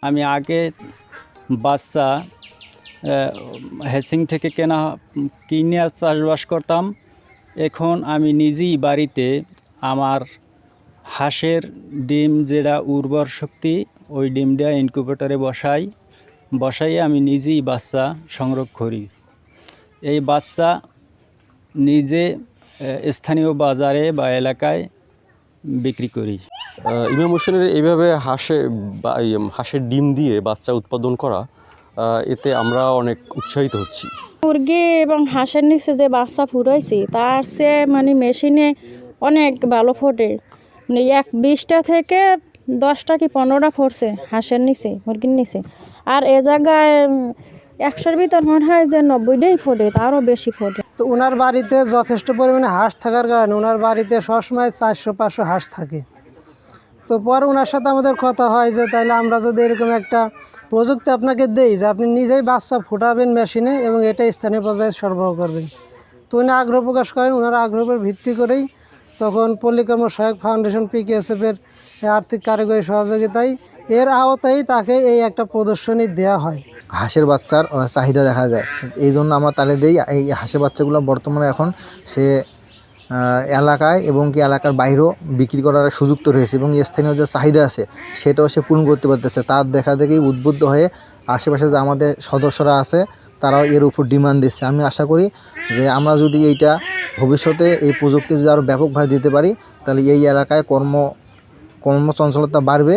আমি আগে বাচ্চা হেসিং থেকে কিনে চাষবাস করতাম। এখন আমি নিজেই বাড়িতে আমার হাঁসের ডিম যেটা উর্বর শক্তি, ওই ডিমটা ইনকিউবেটরে বসাই আমি নিজেই বাচ্চা সংগ্রহ করি। এই বাচ্চা নিজে স্থানীয় বাজারে বা এলাকায় বিক্রি করি। ইমাম হোসেনের এইভাবে হাঁসের ডিম দিয়ে বাচ্চা উৎপাদন করা, এতে আমরা অনেক উৎসাহিত হচ্ছি। মুরগি এবং হাঁসের নিচে যে বাচ্চা ফুটাইছি তার চেয়ে মানে মেশিনে অনেক ভালো ফোটে। মানে 20টা থেকে 10টা কি 15টা ফুটছে হাঁসের নিচে, মুরগির নিচে। আর এ জায়গায় 100-র ভিতর মনে হয় যে 90টাই ফোটে, তারও বেশি ফোটে। তো ওনার বাড়িতে যথেষ্ট পরিমাণে হাঁস থাকার কারণে ওনার বাড়িতে সবসময় 400-500 হাঁস থাকে। তো পরে ওনার সাথে আমাদের কথা হয় যে তাহলে আমরা যদি এরকম একটা প্রযুক্তি আপনাকে দেই যে আপনি নিজেই বাচ্চা ফোটাবেন মেশিনে এবং এটা স্থানীয় পর্যায়ে সরবরাহ করবেন। তো উনি আগ্রহ প্রকাশ করেন। ওনার আগ্রহের ভিত্তি করেই তখন পল্লীকর্ম সহায়ক ফাউন্ডেশন PKSF-এর আর্থিক কারিগরি সহযোগিতায় এর আওতায় তাকে এই একটা প্রদর্শনী দেওয়া হয়। হাঁসের বাচ্চার চাহিদা দেখা যায়, এই জন্য আমরা তালে দিই। এই হাঁসের বাচ্চাগুলো বর্তমানে এখন সে এলাকায় এবং কি এলাকার বাইরেও বিক্রি করার সুযোগ তো রয়েছে এবং স্থানীয় যে চাহিদা আছে সেটাও সে পূরণ করতে পারতেছে। তার দেখা দেখেই উদ্বুদ্ধ হয়ে আশেপাশে যে আমাদের সদস্যরা আছে তারাও এর উপর ডিমান্ড দিচ্ছে। আমি আশা করি যে আমরা যদি এইটা ভবিষ্যতে এই প্রযুক্তি যদি আরও ব্যাপকভাবে দিতে পারি তাহলে এই এলাকায় কর্মচঞ্চলতা বাড়বে।